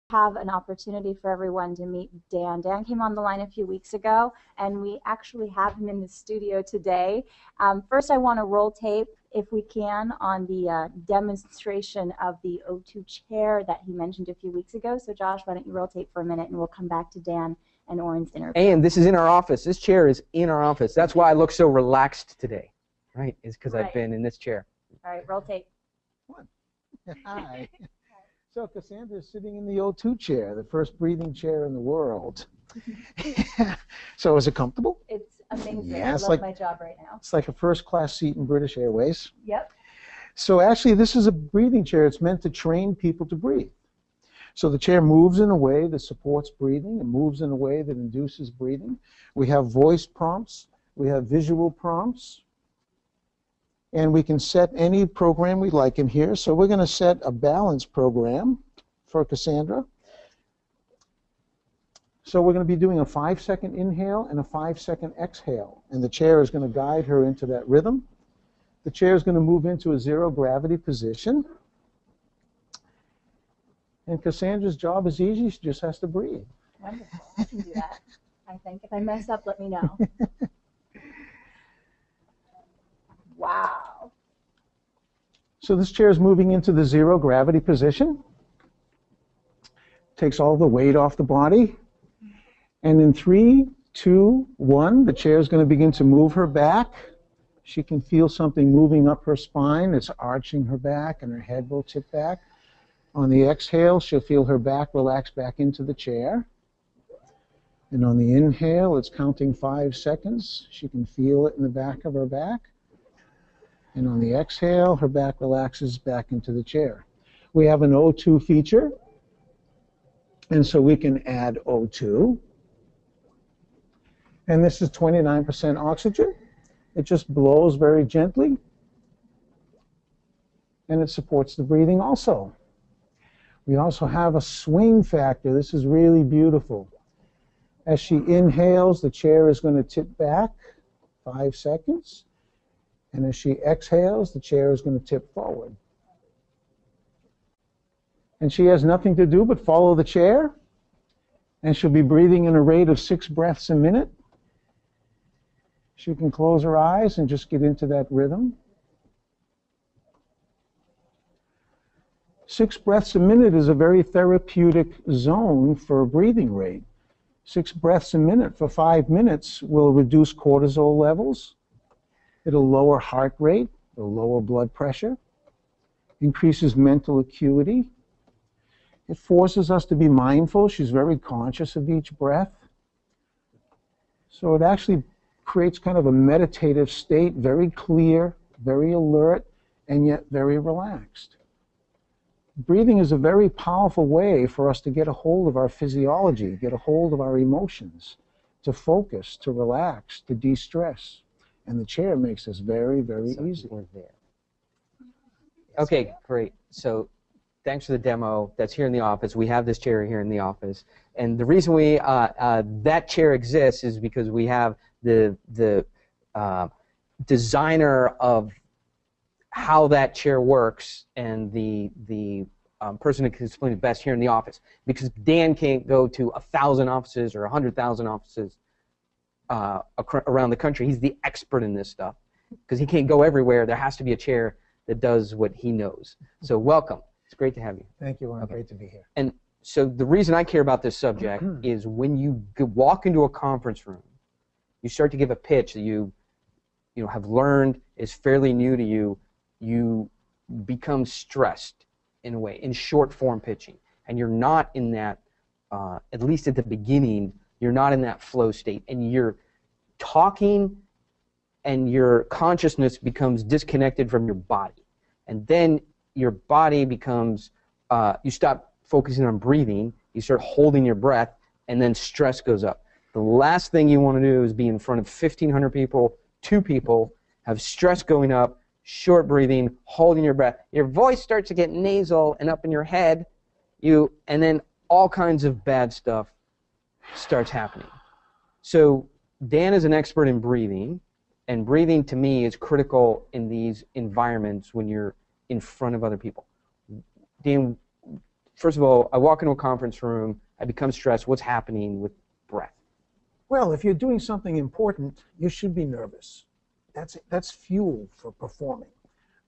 have an opportunity for everyone to meet Dan. Dan came on the line a few weeks ago, and we actually have him in the studio today. First, I want to roll tape, if we can, on the demonstration of the O2 chair that he mentioned a few weeks ago. So Josh, why don't you roll tape for a minute, and we'll come back to Dan and Oren's interview. And this is in our office. This chair is in our office. That's why I look so relaxed today, right? It's because I've been in this chair. All right, roll tape. Hi. So Cassandra's sitting in the O2 chair, the first breathing chair in the world. So is it comfortable? It's amazing. Yeah, I love my job right now. It's like a first-class seat in British Airways. Yep. So actually, this is a breathing chair. It's meant to train people to breathe. So the chair moves in a way that supports breathing. It moves in a way that induces breathing. We have voice prompts. We have visual prompts. And we can set any program we like in here. So we're going to set a balance program for Cassandra. So we're going to be doing a 5-second inhale and a 5-second exhale. And the chair is going to guide her into that rhythm. The chair is going to move into a zero gravity position. And Cassandra's job is easy. She just has to breathe. Wonderful. I can do that, I think. If I mess up, let me know. Wow. So this chair is moving into the zero gravity position. Takes all the weight off the body. And in 3, 2, 1, the chair is going to begin to move her back. She can feel something moving up her spine. It's arching her back, and her head will tip back. On the exhale, she'll feel her back relax back into the chair. And on the inhale, it's counting 5 seconds. She can feel it in the back of her back. And on the exhale, her back relaxes back into the chair. We have an O2 feature, and so we can add O2. And this is 29% oxygen. It just blows very gently, and it supports the breathing also. We also have a swing factor. This is really beautiful. As she inhales, the chair is going to tip back 5 seconds. And as she exhales, the chair is going to tip forward. And she has nothing to do but follow the chair. And she'll be breathing in a rate of 6 breaths a minute. She can close her eyes and just get into that rhythm. 6 breaths a minute is a very therapeutic zone for a breathing rate. 6 breaths a minute for 5 minutes will reduce cortisol levels. It'll lower heart rate, it'll lower blood pressure, increases mental acuity. It forces us to be mindful. She's very conscious of each breath. So it actually creates kind of a meditative state, very clear, very alert, and yet very relaxed. Breathing is a very powerful way for us to get a hold of our physiology, get a hold of our emotions, to focus, to relax, to de-stress. And the chair makes this very, very easy. We're there. Okay, great. So thanks for the demo. That's here in the office. We have this chair here in the office. And the reason that chair exists is because we have the designer of how that chair works and the person who can explain it best here in the office. Because Dan can't go to 1,000 offices or 100,000 offices around the country. He's the expert in this stuff. Because he can't go everywhere, there has to be a chair that does what he knows. So welcome. It's great to have you. Thank you, Ron. Okay. Great to be here. And so the reason I care about this subject is when you walk into a conference room, you start to give a pitch that you have learned is fairly new to you, you become stressed in a way, in short form pitching. And you're not in that, at least at the beginning, you're not in that flow state. And you're talking and your consciousness becomes disconnected from your body. And then your body becomes, you stop focusing on breathing, you start holding your breath, and then stress goes up. The last thing you want to do is be in front of 1,500 people, 2 people, have stress going up, short breathing, holding your breath. Your voice starts to get nasal and up in your head, and then all kinds of bad stuff starts happening. So Dan is an expert in breathing, and breathing to me is critical in these environments when you're in front of other people. Dan, first of all, I walk into a conference room, I become stressed. What's happening with breath? Well, if you're doing something important, you should be nervous. That's fuel for performing.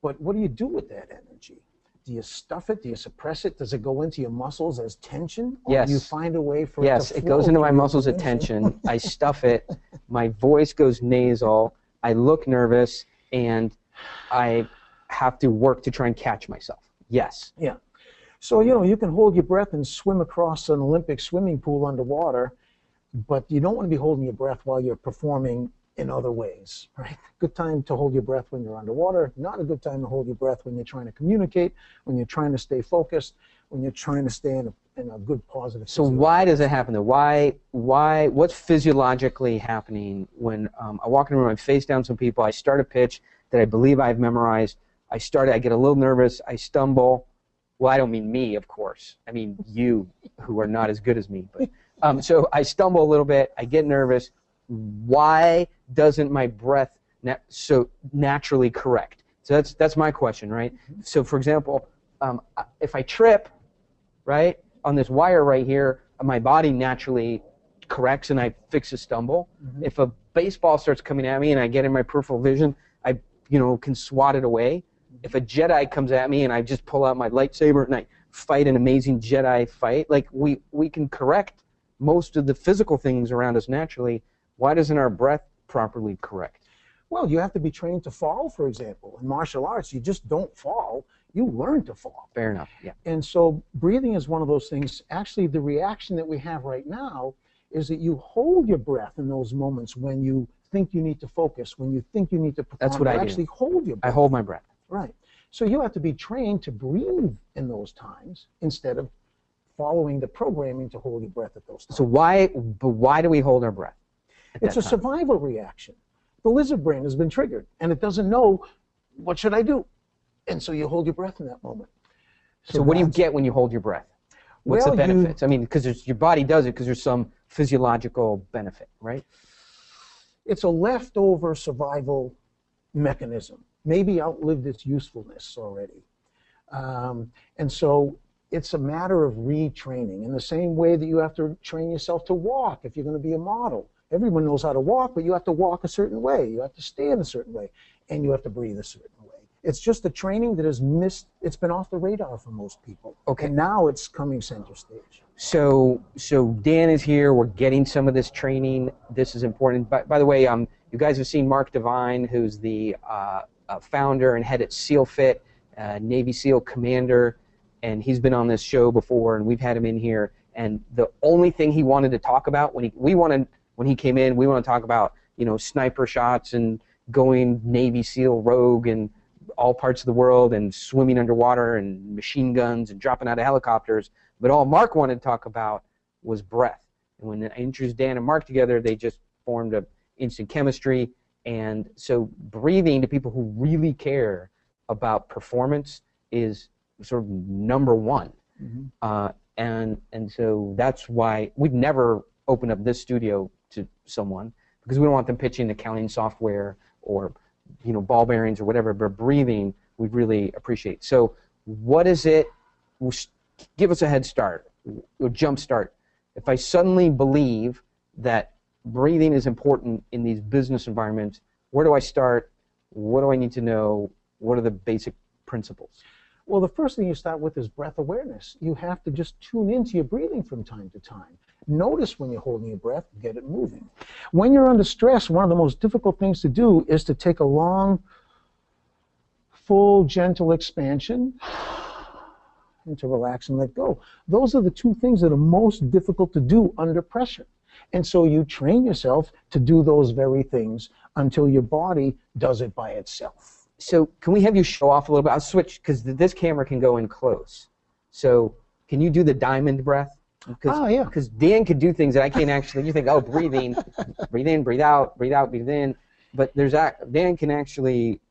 But what do you do with that energy? Do you stuff it? Do you suppress it? Does it go into your muscles as tension? Or Yes. do you find a way for it to Yes, flow it goes into my through your muscles at organism? tension. I stuff it. My voice goes nasal. I look nervous, and I have to work to try and catch myself. Yes. Yeah. So, you can hold your breath and swim across an Olympic swimming pool underwater, but you don't want to be holding your breath while you're performing in other ways, right? Good time to hold your breath when you're underwater, not a good time to hold your breath when you're trying to communicate, when you're trying to stay focused, when you're trying to stay in a good positive So situation. why does it happen though? What's physiologically happening when I walk in a room, I face down some people, I start a pitch that I believe I've memorized, I get a little nervous, I stumble. Well, I don't mean me, of course. I mean you, who are not as good as me. But, so I stumble a little bit, I get nervous. Why doesn't my breath so naturally correct? So that's my question, right? Mm-hmm. So for example, if I trip, right, on this wire right here, my body naturally corrects and I fix a stumble. Mm-hmm. If a baseball starts coming at me and I get in my peripheral vision, I can swat it away. Mm-hmm. If a Jedi comes at me and I just pull out my lightsaber and I fight an amazing Jedi fight, like we can correct most of the physical things around us naturally. Why doesn't our breath properly correct? Well, you have to be trained to fall, for example. In martial arts, you just don't fall. You learn to fall. Fair enough, yeah. And so breathing is one of those things. Actually, the reaction that we have right now is that you hold your breath in those moments when you think you need to focus, when you think you need to perform. That's what I do. Actually hold your breath. I hold my breath. Right. So you have to be trained to breathe in those times instead of following the programming to hold your breath at those times. So why do we hold our breath? It's a survival reaction. The lizard brain has been triggered, and it doesn't know, what should I do? And so you hold your breath in that moment. So what do you get when you hold your breath? What's the benefits? I mean, because your body does it because there's some physiological benefit, right? It's a leftover survival mechanism. Maybe outlived its usefulness already. And so it's a matter of retraining in the same way that you have to train yourself to walk if you're going to be a model. Everyone knows how to walk, but you have to walk a certain way. You have to stand a certain way, and you have to breathe a certain way. It's just a training that has missed. It's been off the radar for most people. Okay. And now it's coming center stage. So Dan is here. We're getting some of this training. This is important. By the way, you guys have seen Mark Devine, who's the founder and head at SEAL Fit, Navy SEAL commander, and he's been on this show before, and we've had him in here. And the only thing he wanted to talk about when he came in, we want to talk about sniper shots and going Navy SEAL rogue and all parts of the world and swimming underwater and machine guns and dropping out of helicopters. But all Mark wanted to talk about was breath. And when I introduced Dan and Mark together, they just formed an instant chemistry. And so breathing, to people who really care about performance, is sort of number one. Mm-hmm. And so that's why we've never opened up this studio to someone, because we don't want them pitching accounting software or ball bearings or whatever, but breathing we really appreciate. So what is it? Give us a head start, or jump start. If I suddenly believe that breathing is important in these business environments, where do I start? What do I need to know? What are the basic principles? Well, the first thing you start with is breath awareness. You have to just tune into your breathing from time to time. Notice when you're holding your breath, get it moving. When you're under stress, one of the most difficult things to do is to take a long, full, gentle expansion and to relax and let go. Those are the two things that are most difficult to do under pressure. And so you train yourself to do those very things until your body does it by itself. So can we have you show off a little bit? I'll switch, because this camera can go in close. So can you do the diamond breath? Yeah. Because Dan could do things that I can't actually. You think, oh, breathing, breathe in, breathe out, breathe in. But Dan can actually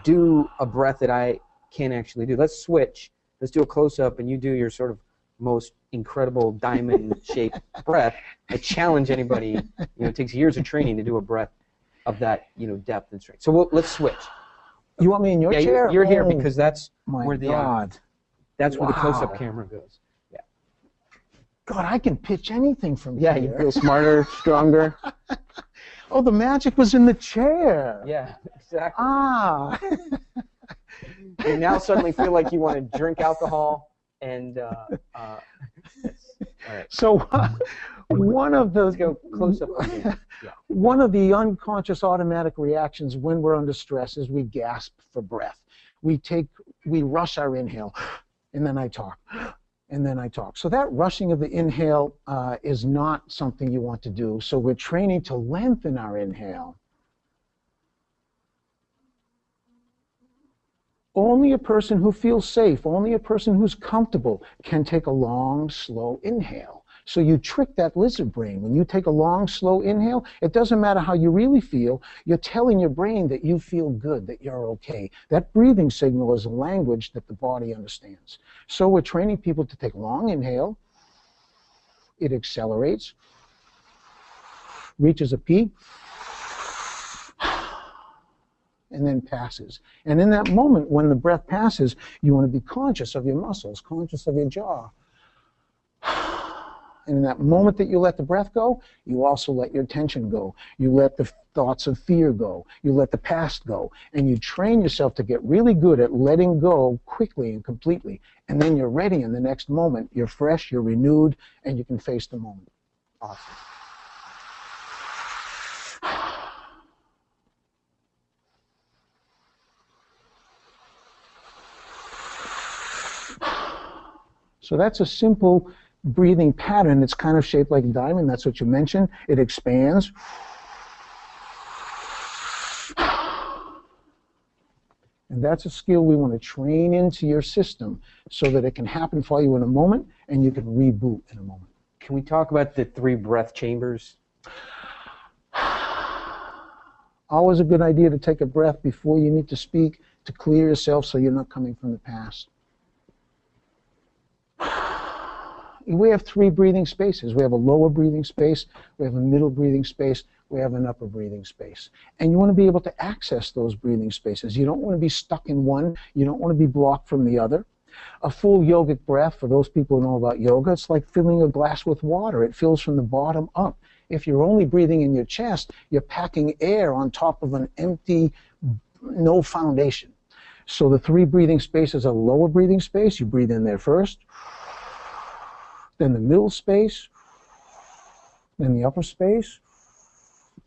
do a breath that I can't actually do. Let's switch. Let's do a close-up, and you do your sort of most incredible diamond-shaped breath. I challenge anybody. It takes years of training to do a breath of that, depth and strength. So let's switch. You want me in your chair? You're here because that's my where the God. That's where the close-up camera goes. God, I can pitch anything from Yeah, here. you feel smarter, stronger. Oh, the magic was in the chair. Yeah, exactly. Ah. You now suddenly feel like you want to drink alcohol, and all right. So one of the Let's go close up on you. Yeah. one of the unconscious automatic reactions when we're under stress is we gasp for breath. We rush our inhale, and then I talk, and then I talk. So that rushing of the inhale is not something you want to do. So we're training to lengthen our inhale. Only a person who feels safe, only a person who's comfortable can take a long, slow inhale. So you trick that lizard brain. When you take a long, slow inhale, it doesn't matter how you really feel. You're telling your brain that you feel good, that you're okay. That breathing signal is a language that the body understands. So we're training people to take a long inhale. It accelerates, reaches a peak, and then passes. And in that moment, when the breath passes, you want to be conscious of your muscles, conscious of your jaw. And in that moment that you let the breath go, you also let your tension go. You let the thoughts of fear go. You let the past go. And you train yourself to get really good at letting go quickly and completely. And then you're ready in the next moment. You're fresh, you're renewed, and you can face the moment. Awesome. So that's a simple breathing pattern. It's kind of shaped like a diamond. That's what you mentioned. It expands. And that's a skill we want to train into your system so that it can happen for you in a moment and you can reboot in a moment. Can we talk about the 3 breath chambers? Always a good idea to take a breath before you need to speak to clear yourself so you're not coming from the past. We have 3 breathing spaces. We have a lower breathing space, we have a middle breathing space, we have an upper breathing space. And you want to be able to access those breathing spaces. You don't want to be stuck in one. You don't want to be blocked from the other. A full yogic breath, for those people who know about yoga, it's like filling a glass with water. It fills from the bottom up. If you're only breathing in your chest, you're packing air on top of an empty, no foundation. So the 3 breathing spaces are lower breathing space. You breathe in there first. Then the middle space, then the upper space,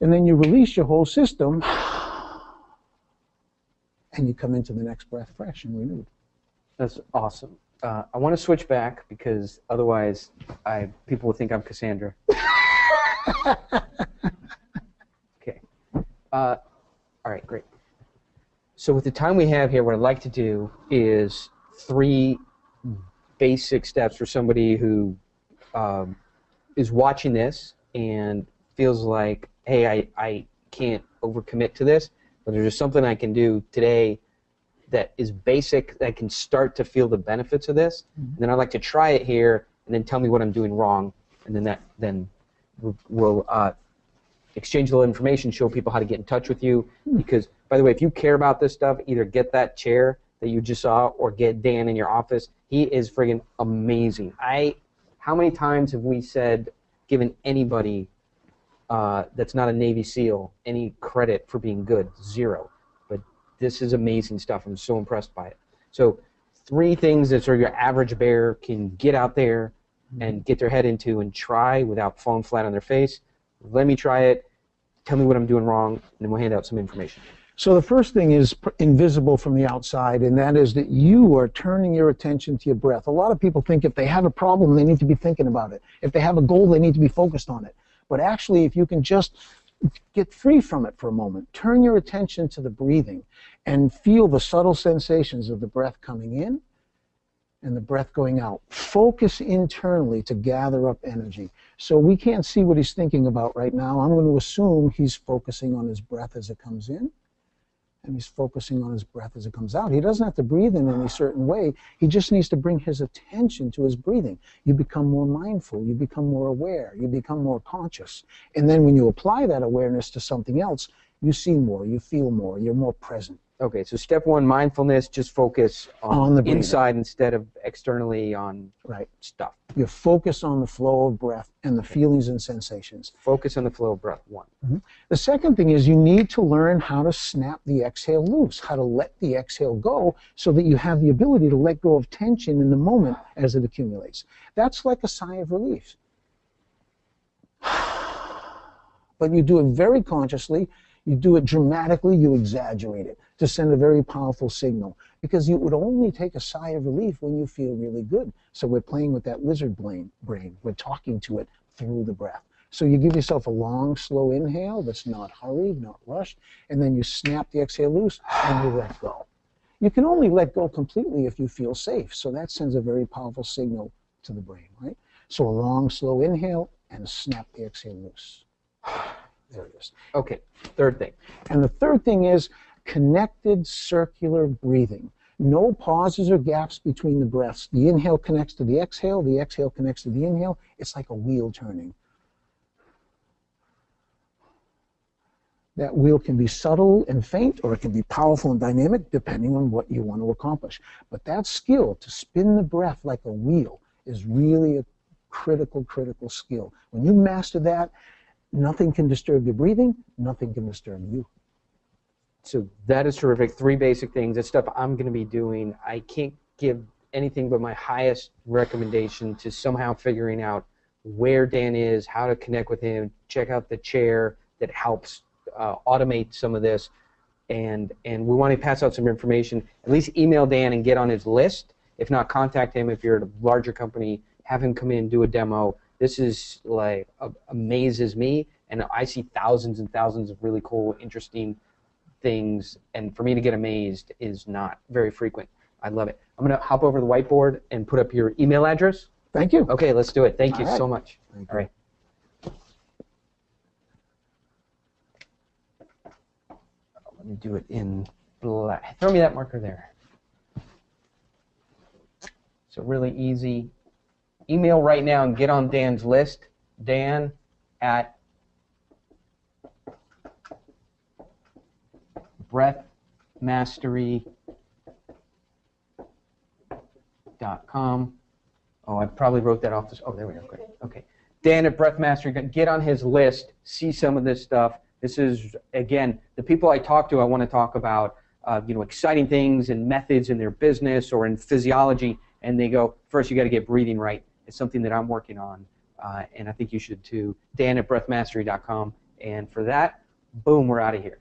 and then you release your whole system, and you come into the next breath fresh and renewed. That's awesome. I want to switch back because otherwise people will think I'm Cassandra. Okay. All right, great. So with the time we have here, what I'd like to do is 3 basic steps for somebody who is watching this and feels like, hey, I can't overcommit to this, but there's just something I can do today that is basic that I can start to feel the benefits of this. And then I'd like to try it here and then tell me what I'm doing wrong, and then we'll exchange a little information, show people how to get in touch with you. Because, by the way, if you care about this stuff, either get that chair that you just saw or get Dan in your office. He is friggin' amazing. How many times have we given anybody that's not a Navy SEAL any credit for being good? 0. But this is amazing stuff. I'm so impressed by it. So 3 things that sort of your average bear can get out there and get their head into and try without falling flat on their face. Let me try it. Tell me what I'm doing wrong, and then we'll hand out some information. So the first thing is invisible from the outside, and that is that you are turning your attention to your breath. A lot of people think if they have a problem, they need to be thinking about it. If they have a goal, they need to be focused on it. But actually, if you can just get free from it for a moment, turn your attention to the breathing and feel the subtle sensations of the breath coming in and the breath going out. Focus internally to gather up energy. So we can't see what he's thinking about right now. I'm going to assume he's focusing on his breath as it comes in, and he's focusing on his breath as it comes out. He doesn't have to breathe in any certain way. He just needs to bring his attention to his breathing. You become more mindful. You become more aware. You become more conscious. And then when you apply that awareness to something else, you see more. You feel more. You're more present. Okay, so step one, mindfulness, just focus On the breathing. inside instead of externally on Right. stuff. You focus on the flow of breath and the feelings and sensations. Focus on the flow of breath, one. The second thing is you need to learn how to snap the exhale loose, how to let the exhale go so that you have the ability to let go of tension in the moment as it accumulates. That's like a sigh of relief. But you do it very consciously, you do it dramatically, you exaggerate it to send a very powerful signal. Because you would only take a sigh of relief when you feel really good. So we're playing with that lizard brain. We're talking to it through the breath. So you give yourself a long, slow inhale that's not hurried, not rushed, and then you snap the exhale loose and you let go. You can only let go completely if you feel safe. So that sends a very powerful signal to the brain, right? So a long, slow inhale and snap the exhale loose. There it is. Okay, third thing. And the third thing is connected circular breathing. No pauses or gaps between the breaths. The inhale connects to the exhale connects to the inhale. It's like a wheel turning. That wheel can be subtle and faint, or it can be powerful and dynamic, depending on what you want to accomplish. But that skill to spin the breath like a wheel is really a critical skill. When you master that, nothing can disturb your breathing, nothing can disturb you. So that is terrific. 3 basic things. That's stuff I'm going to be doing. I can't give anything but my highest recommendation to somehow figuring out where Dan is, how to connect with him, check out the chair that helps automate some of this, and we want to pass out some information. At least email Dan and get on his list. If not, contact him. If you're at a larger company, have him come in, do a demo. This is like amazes me, and I see thousands and thousands of really cool, interesting things, and for me to get amazed is not very frequent. I love it. I'm going to hop over the whiteboard and put up your email address. Thank you. Okay, let's do it. Thank you All right. so much. Thank All right. Let me do it in black. Throw me that marker there. So really easy. Email right now and get on Dan's list. Dan at breathmastery.com. Oh, I probably wrote that off. Oh, there we go. Great. Okay. Dan at Breathmastery. Get on his list. See some of this stuff. This is, again, the people I talk to, I want to talk about exciting things and methods in their business or in physiology, and they go, first you got to get breathing right. It's something that I'm working on, and I think you should too. Dan at breathmastery.com. And for that, boom, we're out of here.